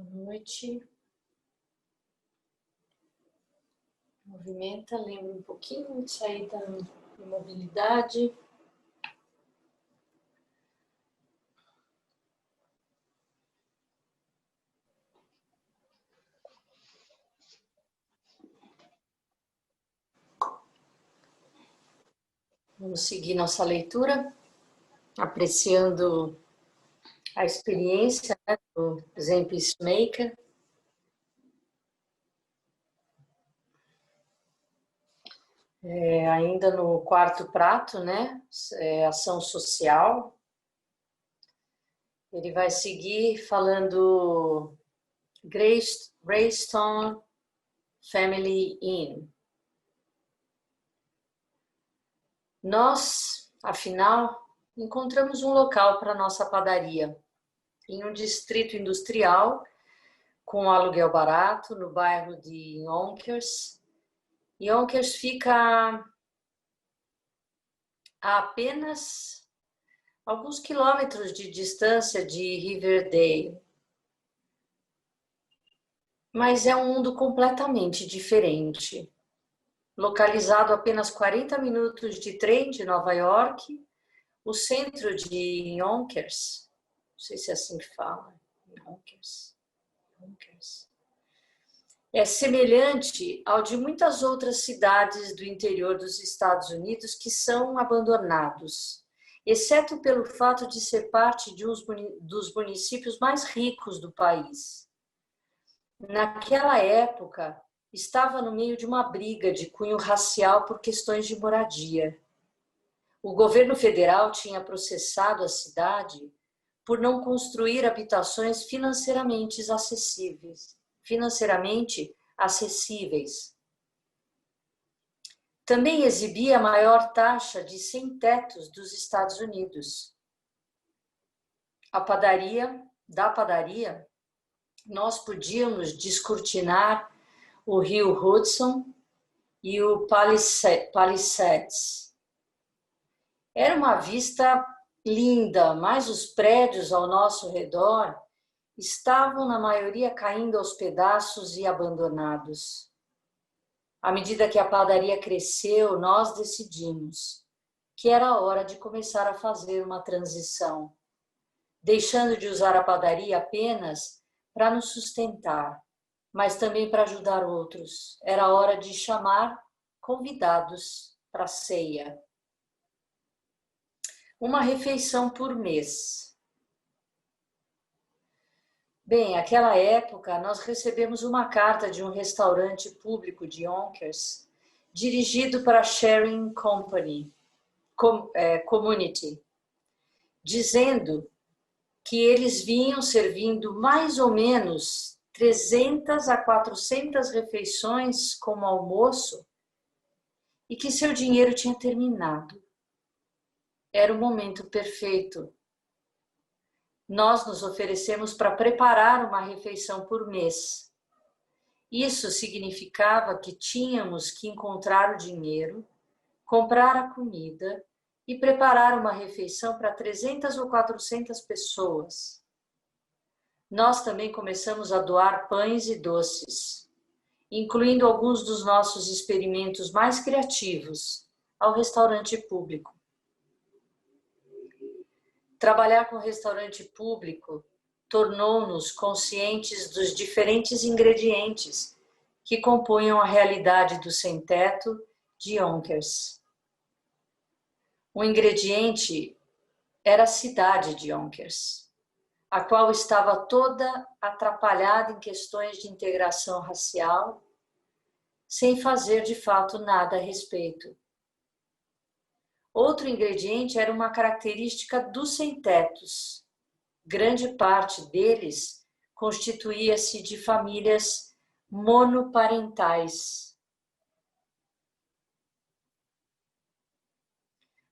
Boa noite. Movimenta, lembra um pouquinho de sair da imobilidade. Vamos seguir nossa leitura, apreciando a experiência, né, do Zen Peacemaker. Ainda no quarto prato, né, ação social. Ele vai seguir falando Greystone Family Inn. Nós, afinal, encontramos um local para nossa padaria, em um distrito industrial, com aluguel barato, no bairro de Yonkers. Yonkers fica a apenas alguns quilômetros de distância de Riverdale. Mas é um mundo completamente diferente. Localizado a apenas 40 minutos de trem de Nova York, o centro de Yonkers, não sei se é assim que fala, Yonkers, é semelhante ao de muitas outras cidades do interior dos Estados Unidos que são abandonados, exceto pelo fato de ser parte de dos municípios mais ricos do país. Naquela época, estava no meio de uma briga de cunho racial por questões de moradia. O governo federal tinha processado a cidade por não construir habitações financeiramente acessíveis. Também exibia a maior taxa de sem-tetos dos Estados Unidos. Da padaria, nós podíamos descortinar o rio Hudson e o Palisades. Era uma vista linda, mas os prédios ao nosso redor estavam, na maioria, caindo aos pedaços e abandonados. À medida que a padaria cresceu, nós decidimos que era hora de começar a fazer uma transição, deixando de usar a padaria apenas para nos sustentar, mas também para ajudar outros. Era hora de chamar convidados para a ceia. Uma refeição por mês. Bem, naquela época, nós recebemos uma carta de um restaurante público de Yonkers, dirigido para a Sharing Community, dizendo que eles vinham servindo mais ou menos 300 a 400 refeições como almoço e que seu dinheiro tinha terminado. Era o momento perfeito. Nós nos oferecemos para preparar uma refeição por mês. Isso significava que tínhamos que encontrar o dinheiro, comprar a comida e preparar uma refeição para 300 ou 400 pessoas. Nós também começamos a doar pães e doces, incluindo alguns dos nossos experimentos mais criativos, ao restaurante público. Trabalhar com restaurante público tornou-nos conscientes dos diferentes ingredientes que compunham a realidade do sem-teto de Yonkers. Um ingrediente era a cidade de Yonkers, a qual estava toda atrapalhada em questões de integração racial, sem fazer de fato nada a respeito. Outro ingrediente era uma característica dos sem-tetos. Grande parte deles constituía-se de famílias monoparentais.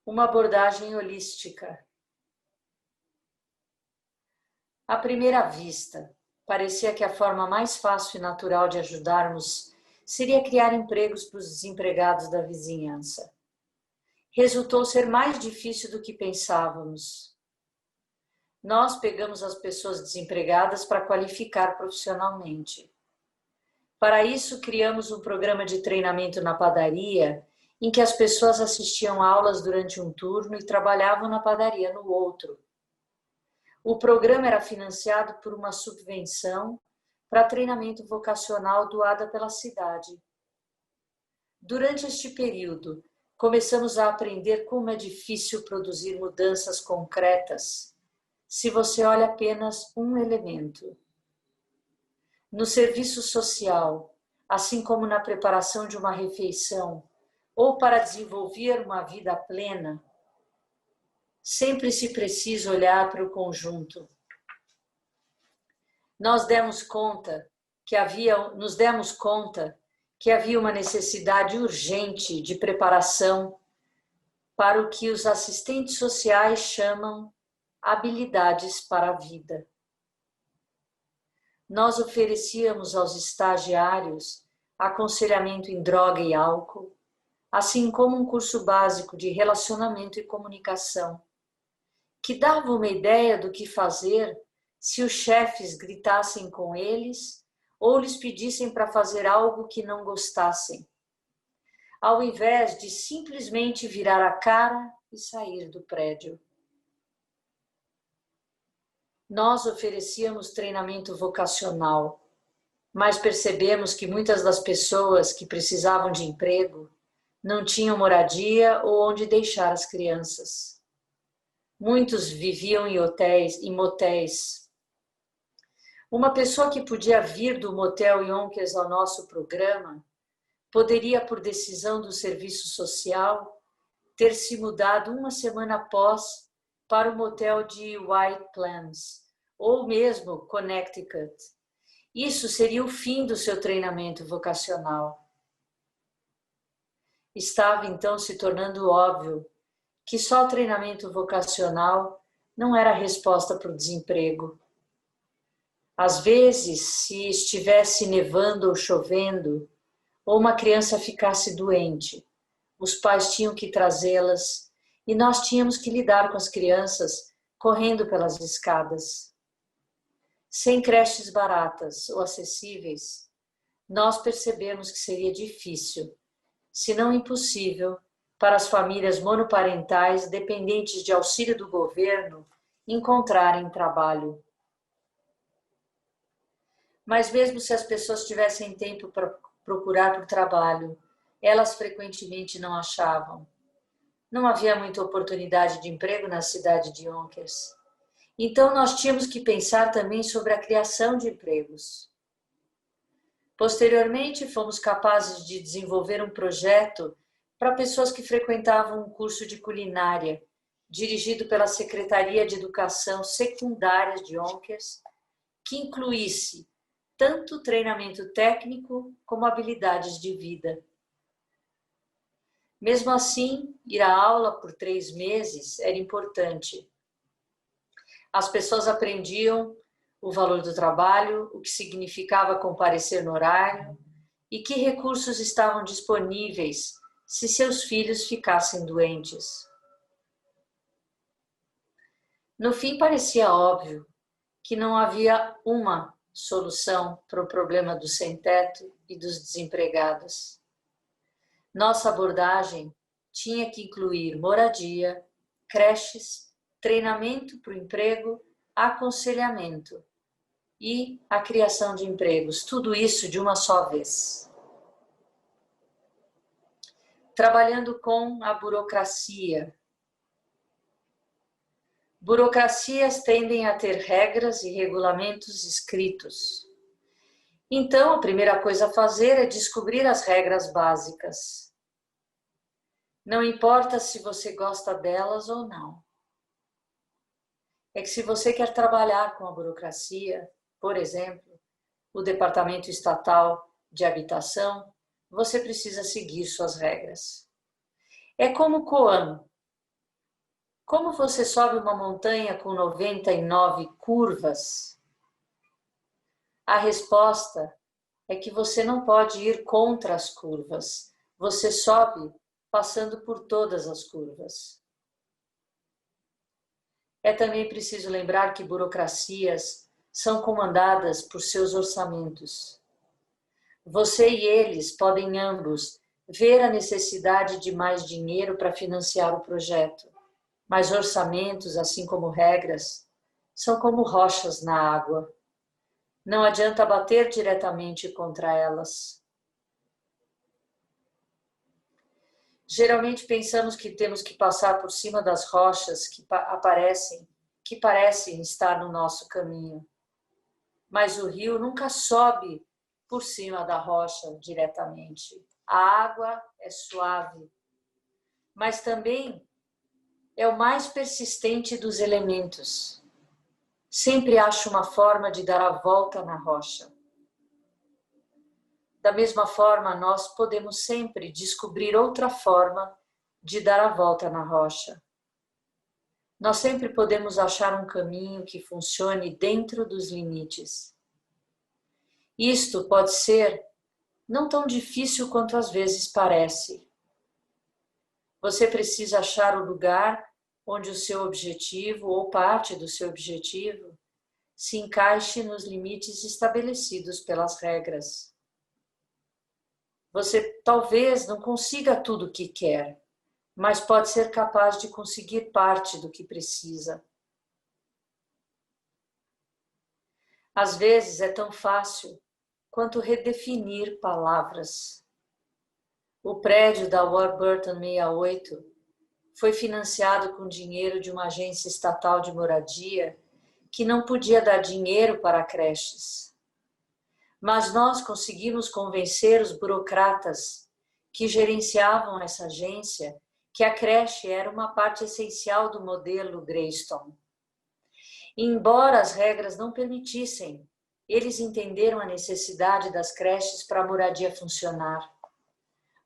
Uma abordagem holística. À primeira vista, parecia que a forma mais fácil e natural de ajudarmos seria criar empregos para os desempregados da vizinhança. Resultou ser mais difícil do que pensávamos. Nós pegamos as pessoas desempregadas para qualificar profissionalmente. Para isso, criamos um programa de treinamento na padaria, em que as pessoas assistiam aulas durante um turno e trabalhavam na padaria no outro. O programa era financiado por uma subvenção para treinamento vocacional doada pela cidade. Durante este período, começamos a aprender como é difícil produzir mudanças concretas se você olha apenas um elemento. No serviço social, assim como na preparação de uma refeição ou para desenvolver uma vida plena, sempre se precisa olhar para o conjunto. Nos demos conta que havia uma necessidade urgente de preparação para o que os assistentes sociais chamam habilidades para a vida. Nós oferecíamos aos estagiários aconselhamento em droga e álcool, assim como um curso básico de relacionamento e comunicação, que dava uma ideia do que fazer se os chefes gritassem com eles ou lhes pedissem para fazer algo que não gostassem, ao invés de simplesmente virar a cara e sair do prédio. Nós oferecíamos treinamento vocacional, mas percebemos que muitas das pessoas que precisavam de emprego não tinham moradia ou onde deixar as crianças. Muitos viviam em motéis. Uma pessoa que podia vir do motel Yonkers ao nosso programa poderia, por decisão do serviço social, ter se mudado uma semana após para o motel de White Plains, ou mesmo Connecticut. Isso seria o fim do seu treinamento vocacional. Estava então se tornando óbvio que só o treinamento vocacional não era a resposta para o desemprego. Às vezes, se estivesse nevando ou chovendo, ou uma criança ficasse doente, os pais tinham que trazê-las e nós tínhamos que lidar com as crianças correndo pelas escadas. Sem creches baratas ou acessíveis, nós percebemos que seria difícil, se não impossível, para as famílias monoparentais dependentes de auxílio do governo encontrarem trabalho. Mas mesmo se as pessoas tivessem tempo para procurar por trabalho, elas frequentemente não achavam. Não havia muita oportunidade de emprego na cidade de Yonkers. Então nós tínhamos que pensar também sobre a criação de empregos. Posteriormente, fomos capazes de desenvolver um projeto para pessoas que frequentavam um curso de culinária, dirigido pela Secretaria de Educação Secundária de Yonkers, que incluísse tanto treinamento técnico como habilidades de vida. Mesmo assim, ir à aula por 3 meses era importante. As pessoas aprendiam o valor do trabalho, o que significava comparecer no horário e que recursos estavam disponíveis se seus filhos ficassem doentes. No fim, parecia óbvio que não havia uma solução para o problema do sem-teto e dos desempregados. Nossa abordagem tinha que incluir moradia, creches, treinamento para o emprego, aconselhamento e a criação de empregos, tudo isso de uma só vez. Trabalhando com a burocracia. Burocracias tendem a ter regras e regulamentos escritos. Então, a primeira coisa a fazer é descobrir as regras básicas. Não importa se você gosta delas ou não. É que se você quer trabalhar com a burocracia, por exemplo, o Departamento Estatal de Habitação, você precisa seguir suas regras. É como o Koan. Como você sobe uma montanha com 99 curvas? A resposta é que você não pode ir contra as curvas. Você sobe passando por todas as curvas. É também preciso lembrar que burocracias são comandadas por seus orçamentos. Você e eles podem ambos ver a necessidade de mais dinheiro para financiar o projeto, mas orçamentos, assim como regras, são como rochas na água. Não adianta bater diretamente contra elas. Geralmente pensamos que temos que passar por cima das rochas que parecem estar no nosso caminho. Mas o rio nunca sobe por cima da rocha diretamente. A água é suave, mas também é o mais persistente dos elementos. Sempre acha uma forma de dar a volta na rocha. Da mesma forma, nós podemos sempre descobrir outra forma de dar a volta na rocha. Nós sempre podemos achar um caminho que funcione dentro dos limites. Isto pode ser não tão difícil quanto às vezes parece. Você precisa achar o lugar onde o seu objetivo ou parte do seu objetivo se encaixe nos limites estabelecidos pelas regras. Você talvez não consiga tudo o que quer, mas pode ser capaz de conseguir parte do que precisa. Às vezes é tão fácil quanto redefinir palavras. O prédio da Warburton 68 foi financiado com dinheiro de uma agência estatal de moradia que não podia dar dinheiro para creches. Mas nós conseguimos convencer os burocratas que gerenciavam essa agência que a creche era uma parte essencial do modelo Greystone. E embora as regras não permitissem, eles entenderam a necessidade das creches para a moradia funcionar.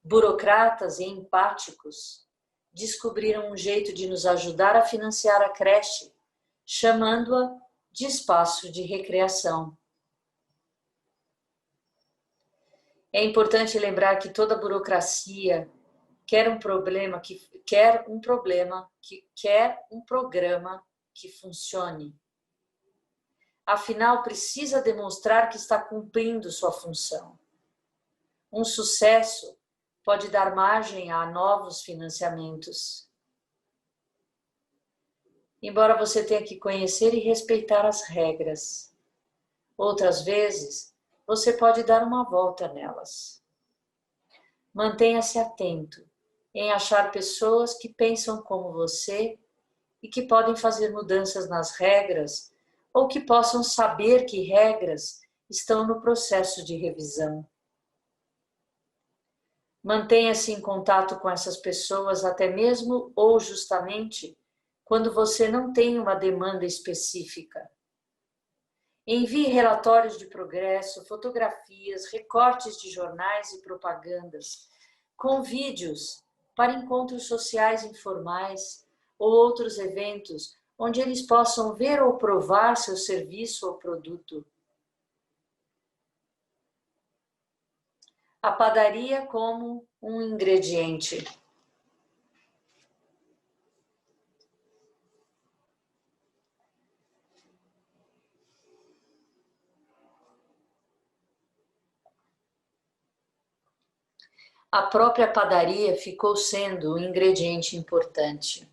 Burocratas e empáticos descobriram um jeito de nos ajudar a financiar a creche, chamando-a de espaço de recreação. É importante lembrar que toda burocracia quer um programa que funcione. Afinal, precisa demonstrar que está cumprindo sua função. Um sucesso pode dar margem a novos financiamentos. Embora você tenha que conhecer e respeitar as regras, outras vezes você pode dar uma volta nelas. Mantenha-se atento em achar pessoas que pensam como você e que podem fazer mudanças nas regras ou que possam saber que regras estão no processo de revisão. Mantenha-se em contato com essas pessoas até mesmo ou justamente quando você não tem uma demanda específica. Envie relatórios de progresso, fotografias, recortes de jornais e propagandas, com vídeos para encontros sociais informais ou outros eventos onde eles possam ver ou provar seu serviço ou produto. A padaria como um ingrediente. A própria padaria ficou sendo um ingrediente importante.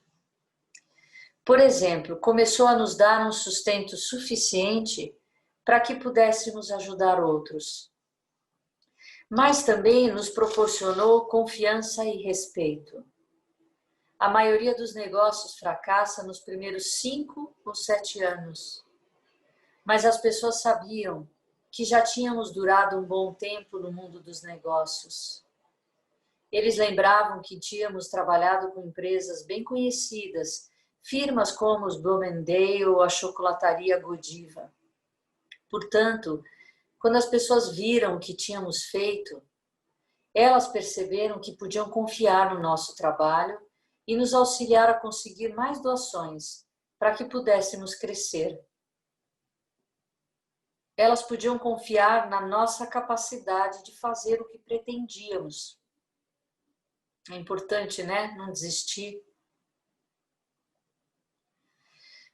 Por exemplo, começou a nos dar um sustento suficiente para que pudéssemos ajudar outros. Mas também nos proporcionou confiança e respeito. A maioria dos negócios fracassa nos primeiros 5 ou 7 anos. Mas as pessoas sabiam que já tínhamos durado um bom tempo no mundo dos negócios. Eles lembravam que tínhamos trabalhado com empresas bem conhecidas, firmas como os Bloomingdale ou a chocolataria Godiva. Portanto, quando as pessoas viram o que tínhamos feito, elas perceberam que podiam confiar no nosso trabalho e nos auxiliar a conseguir mais doações para que pudéssemos crescer. Elas podiam confiar na nossa capacidade de fazer o que pretendíamos. É importante, né? Não desistir.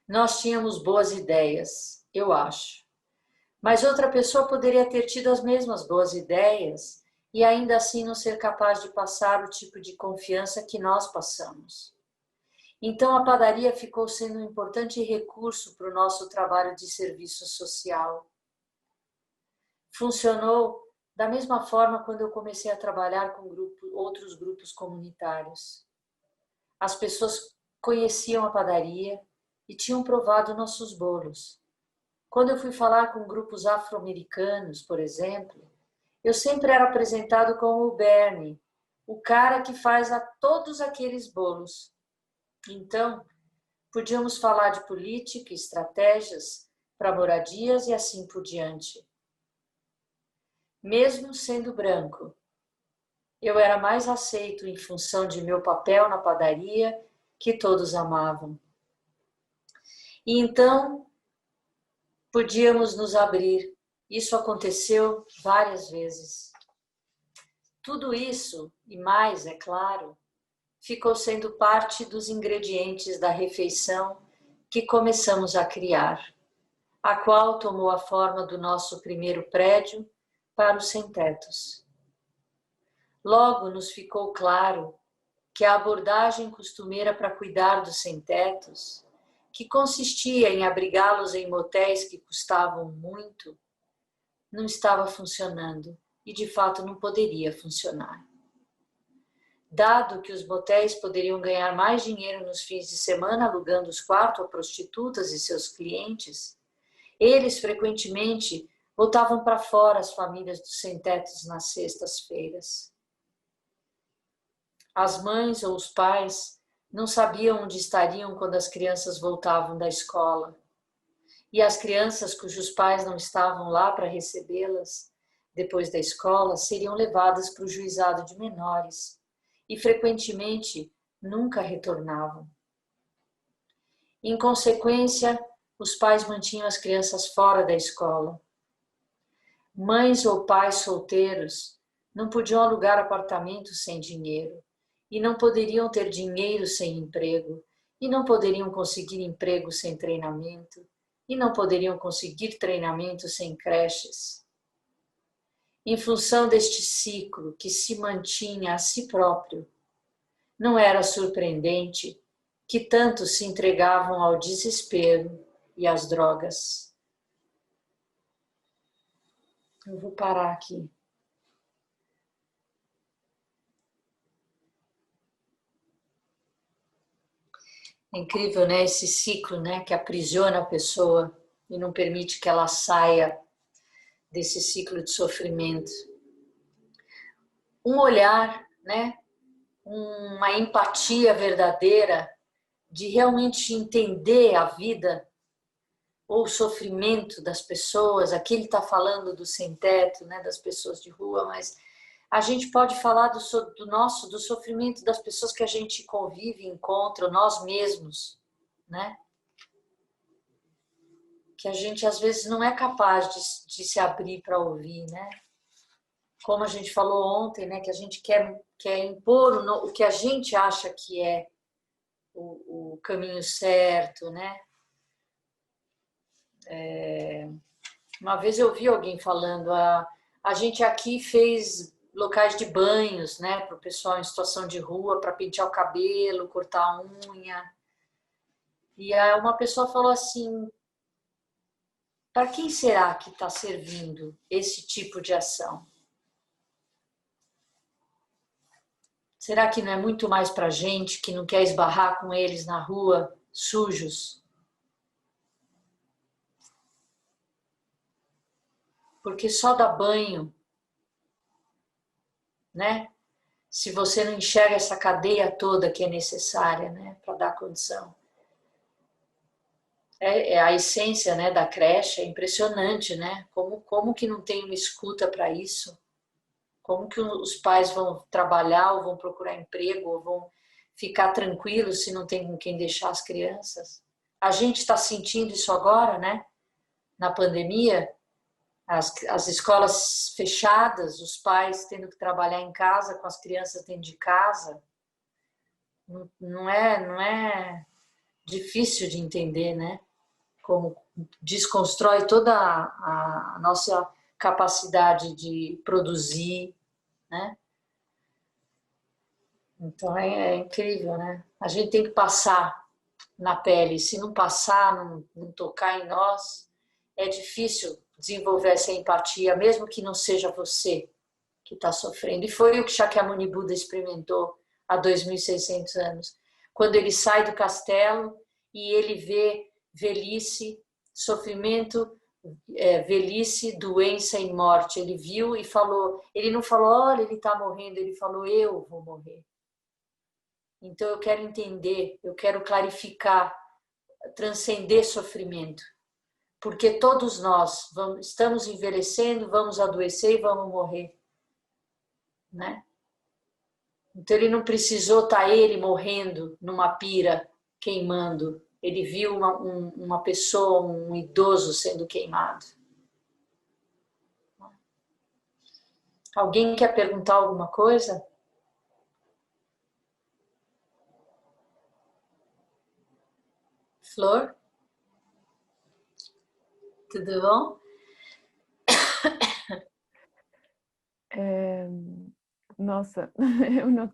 Nós tínhamos boas ideias, eu acho. Mas outra pessoa poderia ter tido as mesmas boas ideias e ainda assim não ser capaz de passar o tipo de confiança que nós passamos. Então a padaria ficou sendo um importante recurso para o nosso trabalho de serviço social. Funcionou da mesma forma quando eu comecei a trabalhar com outros grupos comunitários. As pessoas conheciam a padaria e tinham provado nossos bolos. Quando eu fui falar com grupos afro-americanos, por exemplo, eu sempre era apresentado como o Bernie, o cara que faz todos aqueles bolos. Então, podíamos falar de política, estratégias para moradias e assim por diante. Mesmo sendo branco, eu era mais aceito em função de meu papel na padaria, que todos amavam. E então, podíamos nos abrir. Isso aconteceu várias vezes. Tudo isso, e mais, é claro, ficou sendo parte dos ingredientes da refeição que começamos a criar, a qual tomou a forma do nosso primeiro prédio para os sem-tetos. Logo nos ficou claro que a abordagem costumeira para cuidar dos sem-tetos, que consistia em abrigá-los em motéis que custavam muito, não estava funcionando e de fato não poderia funcionar. Dado que os motéis poderiam ganhar mais dinheiro nos fins de semana alugando os quartos a prostitutas e seus clientes, eles frequentemente botavam para fora as famílias dos sem-tetos nas sextas-feiras. As mães ou os pais não sabiam onde estariam quando as crianças voltavam da escola. E as crianças cujos pais não estavam lá para recebê-las depois da escola seriam levadas para o juizado de menores e frequentemente nunca retornavam. Em consequência, os pais mantinham as crianças fora da escola. Mães ou pais solteiros não podiam alugar apartamentos sem dinheiro e não poderiam ter dinheiro sem emprego e não poderiam conseguir emprego sem treinamento e não poderiam conseguir treinamento sem creches. Em função deste ciclo que se mantinha a si próprio, não era surpreendente que tantos se entregavam ao desespero e às drogas. Eu vou parar aqui. É incrível, né? Esse ciclo, né? Que aprisiona a pessoa e não permite que ela saia desse ciclo de sofrimento. Um olhar, né? Uma empatia verdadeira de realmente entender a vida ou o sofrimento das pessoas. Aqui ele está falando do sem-teto, né? Das pessoas de rua, mas a gente pode falar do sofrimento das pessoas que a gente convive, encontra, nós mesmos, né? Que a gente às vezes não é capaz de se abrir para ouvir, né? Como a gente falou ontem, né? Que a gente quer impor o que a gente acha que é o caminho certo, né? Uma vez eu vi alguém falando, a gente aqui fez locais de banhos, né? Para o pessoal em situação de rua, para pentear o cabelo, cortar a unha. E uma pessoa falou assim, para quem será que está servindo esse tipo de ação? Será que não é muito mais para gente que não quer esbarrar com eles na rua, sujos? Porque só dá banho, né? Se você não enxerga essa cadeia toda que é necessária, né? Para dar condição. É a essência, né, da creche, é impressionante, né? Como que não tem uma escuta para isso? Como que os pais vão trabalhar ou vão procurar emprego ou vão ficar tranquilos se não tem com quem deixar as crianças? A gente está sentindo isso agora, né? Na pandemia, as escolas fechadas, os pais tendo que trabalhar em casa com as crianças dentro de casa. Não difícil de entender, né? Como desconstrói toda a nossa capacidade de produzir, né? Então é incrível, né? A gente tem que passar na pele. Se não passar, não tocar em nós, é difícil desenvolver essa empatia, mesmo que não seja você que está sofrendo. E foi o que Shakyamuni Buda experimentou há 2.600 anos. Quando ele sai do castelo e ele vê velhice, sofrimento, velhice, doença e morte. Ele viu e falou, ele não falou, olha, ele está morrendo, ele falou, eu vou morrer. Então eu quero entender, eu quero clarificar, transcender sofrimento. Porque todos nós estamos envelhecendo, vamos adoecer e vamos morrer, né? Então ele não precisou estar ele morrendo numa pira, queimando. Ele viu uma pessoa, um idoso sendo queimado. Alguém quer perguntar alguma coisa? Flor? Tudo bom? Nossa, eu não...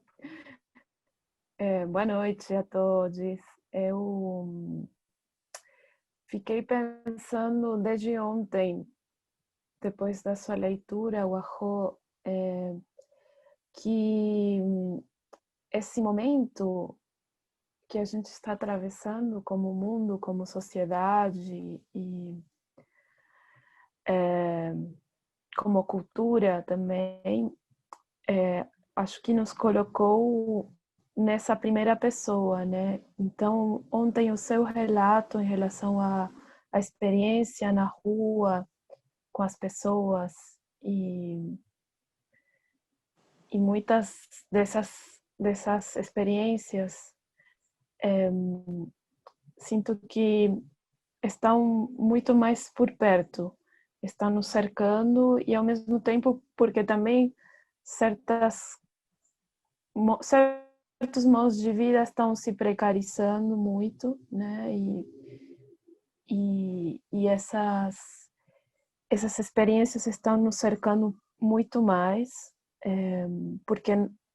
boa noite a todos. Eu fiquei pensando desde ontem, depois da sua leitura, o Arro, que esse momento que a gente está atravessando como mundo, como sociedade e como cultura também, acho que nos colocou nessa primeira pessoa, né? Então, ontem o seu relato em relação à experiência na rua com as pessoas e muitas dessas experiências sinto que estão muito mais por perto, estão nos cercando e ao mesmo tempo porque também certos modos de vida estão se precarizando muito, né? E essas experiências estão nos cercando muito mais, porque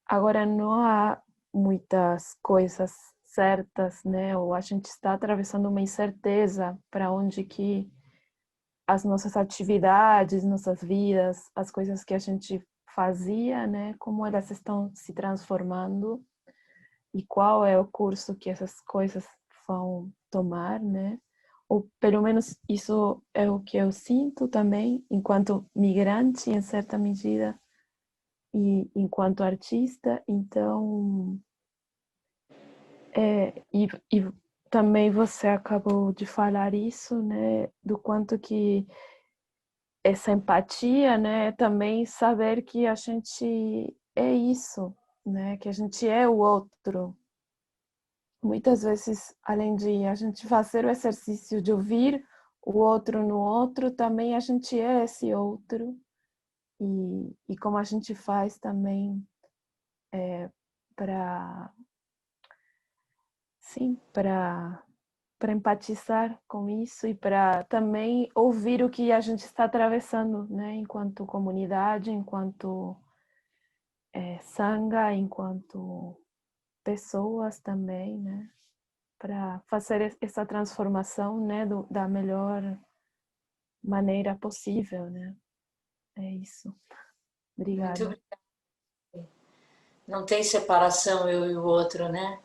agora não há muitas coisas certas, né? Ou a gente está atravessando uma incerteza para onde que as nossas atividades, nossas vidas, as coisas que a gente fazia, né? Como elas estão se transformando e qual é o curso que essas coisas vão tomar, né? Ou pelo menos isso é o que eu sinto também, enquanto migrante, em certa medida, e enquanto artista. Então, e também você acabou de falar isso, né? Do quanto que essa empatia, né? Também saber que a gente é isso, né? Que a gente é o outro. Muitas vezes, além de a gente fazer o exercício de ouvir o outro no outro, também a gente é esse outro. E como a gente faz também para, sim, para empatizar com isso e para também ouvir o que a gente está atravessando, né? Enquanto comunidade, enquanto sangha, enquanto pessoas também, né? Para fazer essa transformação, né, da melhor maneira possível, né? É isso. Muito Obrigada. obrigada. Não tem separação eu e o outro, né?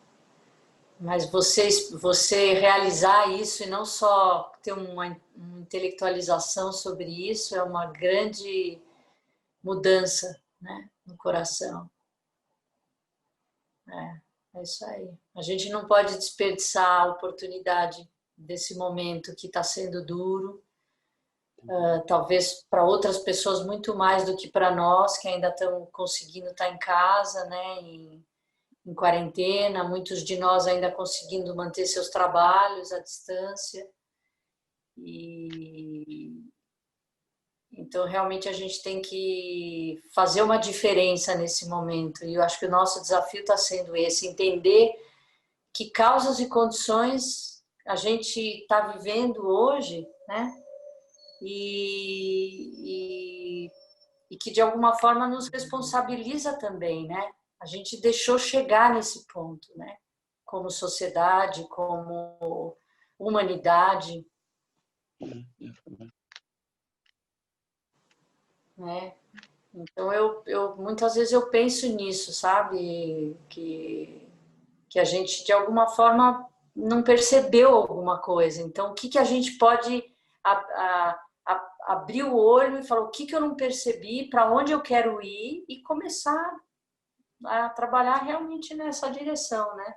Mas você realizar isso e não só ter uma intelectualização sobre isso é uma grande mudança, né, no coração. É isso aí. A gente não pode desperdiçar a oportunidade desse momento que está sendo duro, talvez para outras pessoas muito mais do que para nós que ainda estamos conseguindo estar em casa, né, em quarentena, muitos de nós ainda conseguindo manter seus trabalhos à distância. E então realmente a gente tem que fazer uma diferença nesse momento. E eu acho que o nosso desafio está sendo esse, entender que causas e condições a gente está vivendo hoje, né? E que de alguma forma nos responsabiliza também, né? A gente deixou chegar nesse ponto, né? Como sociedade, como humanidade, né? Então eu muitas vezes eu penso nisso, sabe? Que a gente de alguma forma não percebeu alguma coisa. Então o que que a gente pode abrir o olho e falar o que que eu não percebi, para onde eu quero ir e começar a trabalhar realmente nessa direção, né?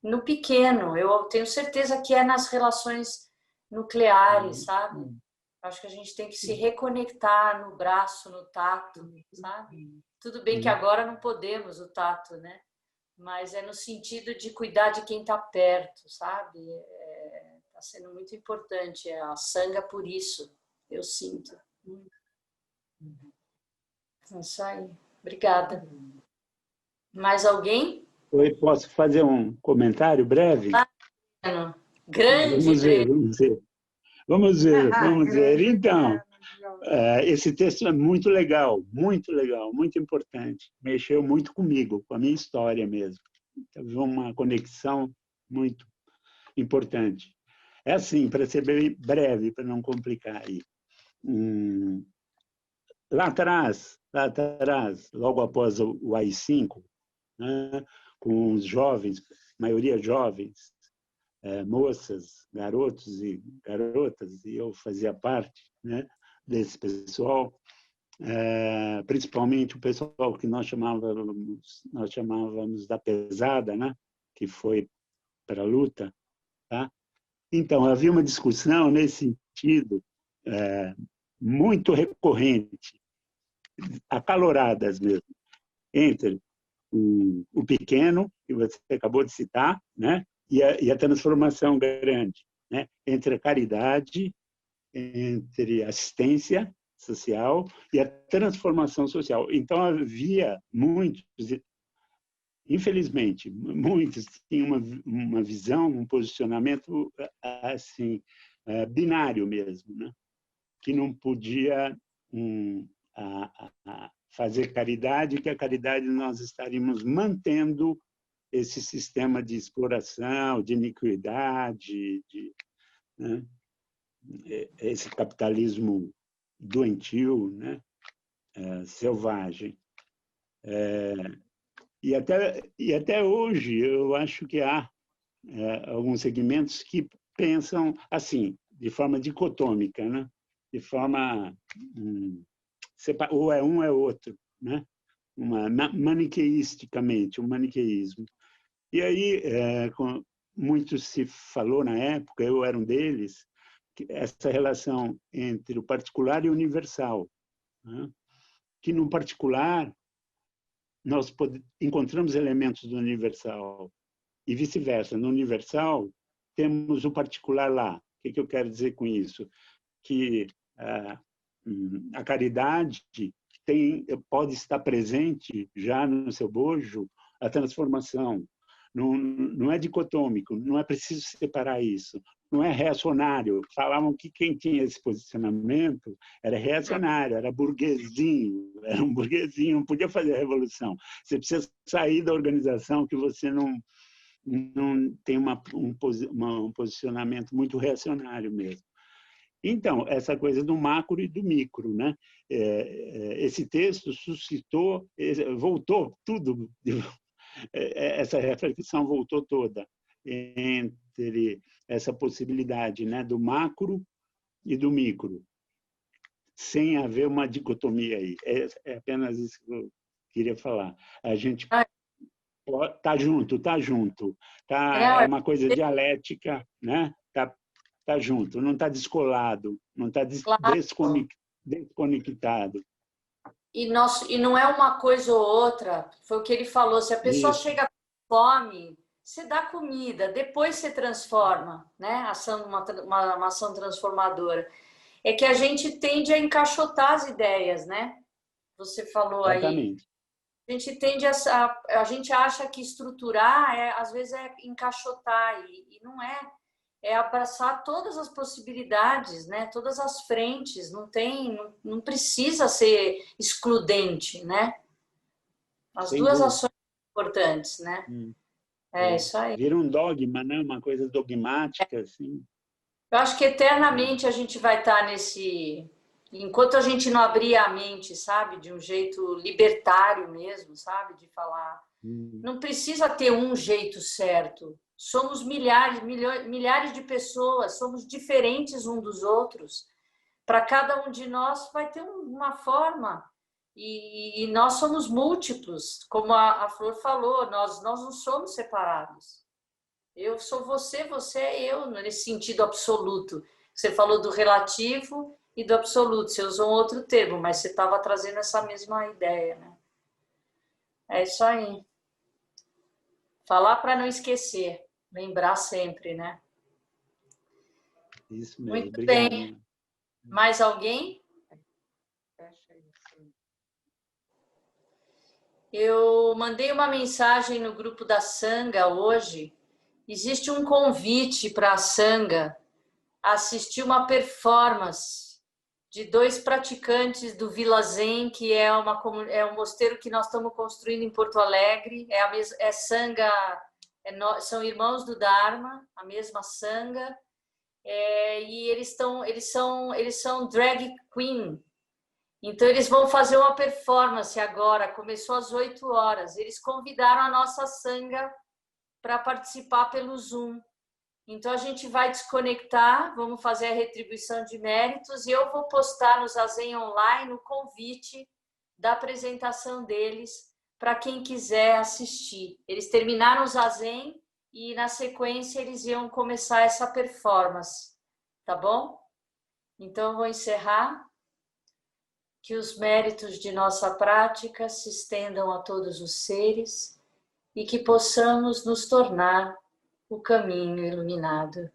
No pequeno, eu tenho certeza que é nas relações nucleares, sabe? Acho que a gente tem que se reconectar no braço, no tato, sabe? Tudo bem que agora não podemos o tato, né? Mas é no sentido de cuidar de quem está perto, sabe? Está sendo muito importante a sanga por isso, eu sinto. É isso aí. Obrigada. Mais alguém? Oi, posso fazer um comentário breve? Grande, Vamos ver, Breno. vamos ver. Vamos ver. Então, esse texto é muito legal, muito importante. Mexeu muito comigo, com a minha história mesmo. Teve uma conexão muito importante. É assim, para ser bem breve, para não complicar aí. Lá atrás, logo após o AI-5, né, com os jovens, maioria jovens, moças, garotos e garotas, e eu fazia parte, né, desse pessoal, principalmente o pessoal que nós chamávamos da pesada, né, que foi para a luta. Tá? Então, havia uma discussão nesse sentido muito recorrente, acaloradas mesmo, entre o pequeno, que você acabou de citar, né? E a transformação grande, né? Entre a caridade, entre a assistência social e a transformação social. Então, havia muitos, infelizmente, muitos tinham uma visão, um posicionamento assim, binário mesmo, né? Que não podia fazer caridade, que a caridade nós estaríamos mantendo esse sistema de exploração, de iniquidade, né? Esse capitalismo doentio, né? Selvagem. E até hoje eu acho que há alguns segmentos que pensam assim, de forma dicotômica, né? De forma ou é um é outro, né? Maniqueisticamente, um maniqueísmo. E aí, muito se falou na época, eu era um deles, essa relação entre o particular e o universal, né? Que no particular nós encontramos elementos do universal e vice-versa. No universal temos o particular lá. O que eu quero dizer com isso? Que a caridade pode estar presente já no seu bojo, a transformação. Não é dicotômico, não é preciso separar isso. Não é reacionário. Falavam que quem tinha esse posicionamento era reacionário, era burguesinho, era um burguesinho, não podia fazer a revolução. Você precisa sair da organização que você não tem um posicionamento muito reacionário mesmo. Então, essa coisa do macro e do micro, né? Esse texto suscitou, voltou tudo, essa reflexão voltou toda entre essa possibilidade, né, do macro e do micro, sem haver uma dicotomia aí. É apenas isso que eu queria falar. A gente tá junto, é uma coisa dialética, né? Tá junto, não está descolado, não está desconectado. E não é uma coisa ou outra, foi o que ele falou, se a pessoa chega com fome, você dá comida, depois você transforma, né? Uma ação transformadora. É que a gente tende a encaixotar as ideias, né? Você falou Exatamente. aí A gente tende a gente acha que estruturar às vezes é encaixotar e não é. É abraçar todas as possibilidades, né? Todas as frentes. Não precisa ser excludente, né? As Sem duas dúvida. ações são importantes, né? Isso aí. Vira um dogma, né? Uma coisa dogmática, assim. Eu acho que eternamente a gente vai estar nesse... Enquanto a gente não abrir a mente, sabe? De um jeito libertário mesmo, sabe? De falar. Não precisa ter um jeito certo. Somos milhares de pessoas, somos diferentes uns dos outros. Para cada um de nós vai ter uma forma. E nós somos múltiplos. Como a Flor falou, nós não somos separados. Eu sou você, você é eu, nesse sentido absoluto. Você falou do relativo e do absoluto. Você usou um outro termo, mas você estava trazendo essa mesma ideia, né? É isso aí. Falar para não esquecer. Lembrar sempre, né? Isso mesmo. Muito Obrigado. bem. Mais alguém? Eu mandei uma mensagem no grupo da Sangha hoje. Existe um convite para a Sangha assistir uma performance de 2 praticantes do Vila Zen, que é um mosteiro que nós estamos construindo em Porto Alegre. É Sangha, são irmãos do Dharma, a mesma Sangha. E eles são drag queen. Então, eles vão fazer uma performance agora, começou às 8 horas. Eles convidaram a nossa Sangha para participar pelo Zoom. Então, a gente vai desconectar, vamos fazer a retribuição de méritos e eu vou postar no Zazen Online o convite da apresentação deles para quem quiser assistir. Eles terminaram o Zazen e, na sequência, eles iam começar essa performance. Tá bom? Então, eu vou encerrar. Que os méritos de nossa prática se estendam a todos os seres e que possamos nos tornar o caminho iluminado.